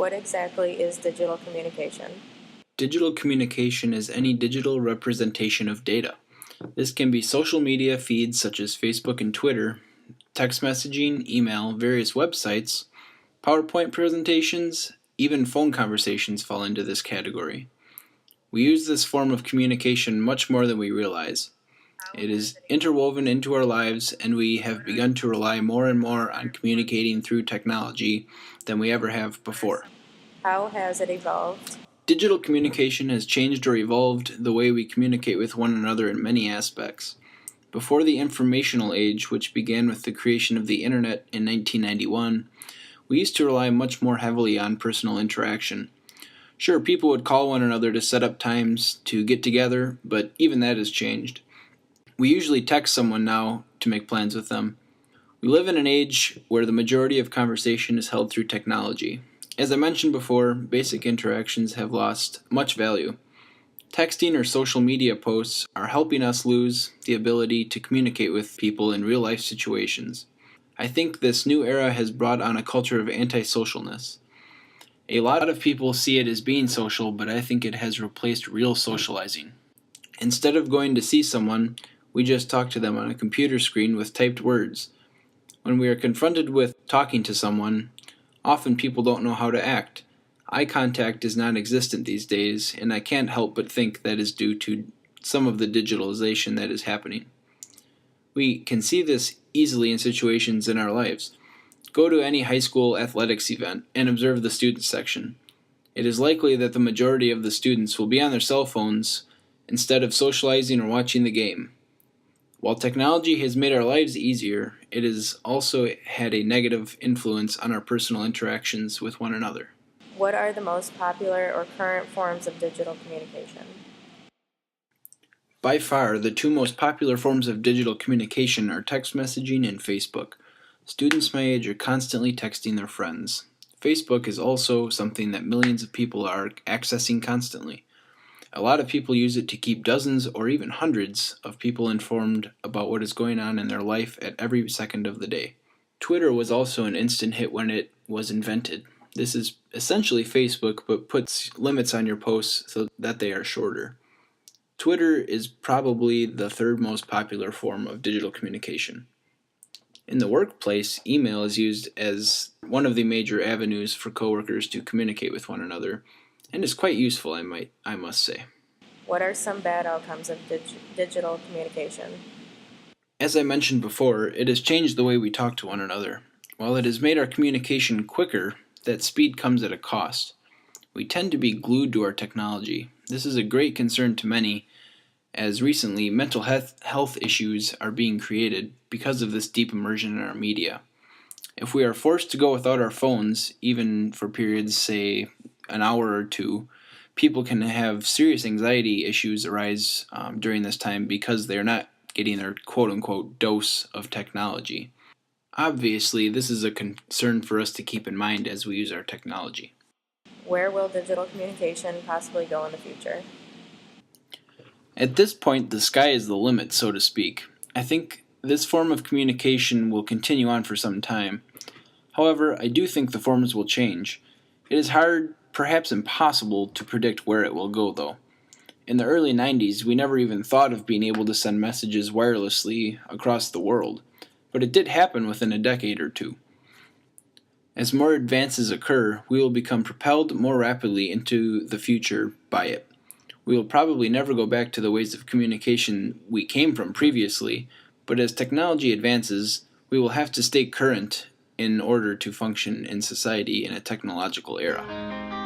What exactly is digital communication? Digital communication is any digital representation of data. This can be social media feeds such as Facebook and Twitter, text messaging, email, various websites, PowerPoint presentations, even phone conversations fall into this category. We use this form of communication much more than we realize. It is interwoven into our lives, and we have begun to rely more and more on communicating through technology than we ever have before. How has it evolved? Digital communication has changed or evolved the way we communicate with one another in many aspects. Before the informational age, which began with the creation of the internet in 1991, we used to rely much more heavily on personal interaction. Sure, people would call one another to set up times to get together, but even that has changed. We usually text someone now to make plans with them. We live in an age where the majority of conversation is held through technology. As I mentioned before, basic interactions have lost much value. Texting or social media posts are helping us lose the ability to communicate with people in real-life situations. I think this new era has brought on a culture of antisocialness. A lot of people see it as being social, but I think it has replaced real socializing. Instead of going to see someone, we just talk to them on a computer screen with typed words. When we are confronted with talking to someone, often people don't know how to act. Eye contact is non-existent these days, and I can't help but think that is due to some of the digitalization that is happening. We can see this easily in situations in our lives. Go to any high school athletics event and observe the student section. It is likely that the majority of the students will be on their cell phones instead of socializing or watching the game. While technology has made our lives easier, it has also had a negative influence on our personal interactions with one another. What are the most popular or current forms of digital communication? By far, the two most popular forms of digital communication are text messaging and Facebook. Students my age are constantly texting their friends. Facebook is also something that millions of people are accessing constantly. A lot of people use it to keep dozens or even hundreds of people informed about what is going on in their life at every second of the day. Twitter was also an instant hit when it was invented. This is essentially Facebook, but puts limits on your posts so that they are shorter. Twitter is probably the third most popular form of digital communication. In the workplace, email is used as one of the major avenues for coworkers to communicate with one another, and is quite useful, I must say. What are some bad outcomes of digital communication? As I mentioned before, it has changed the way we talk to one another. While it has made our communication quicker, that speed comes at a cost. We tend to be glued to our technology. This is a great concern to many, as recently mental health issues are being created because of this deep immersion in our media. If we are forced to go without our phones, even for periods, say, an hour or two, people can have serious anxiety issues arise during this time because they are not getting their quote-unquote dose of technology. Obviously, this is a concern for us to keep in mind as we use our technology. Where will digital communication possibly go in the future? At this point, the sky is the limit, so to speak. I think this form of communication will continue on for some time. However, I do think the forms will change. It is hard, perhaps impossible, to predict where it will go, though. In the early 90s, we never even thought of being able to send messages wirelessly across the world, but it did happen within a decade or two. As more advances occur, we will become propelled more rapidly into the future by it. We will probably never go back to the ways of communication we came from previously, but as technology advances, we will have to stay current in order to function in society in a technological era.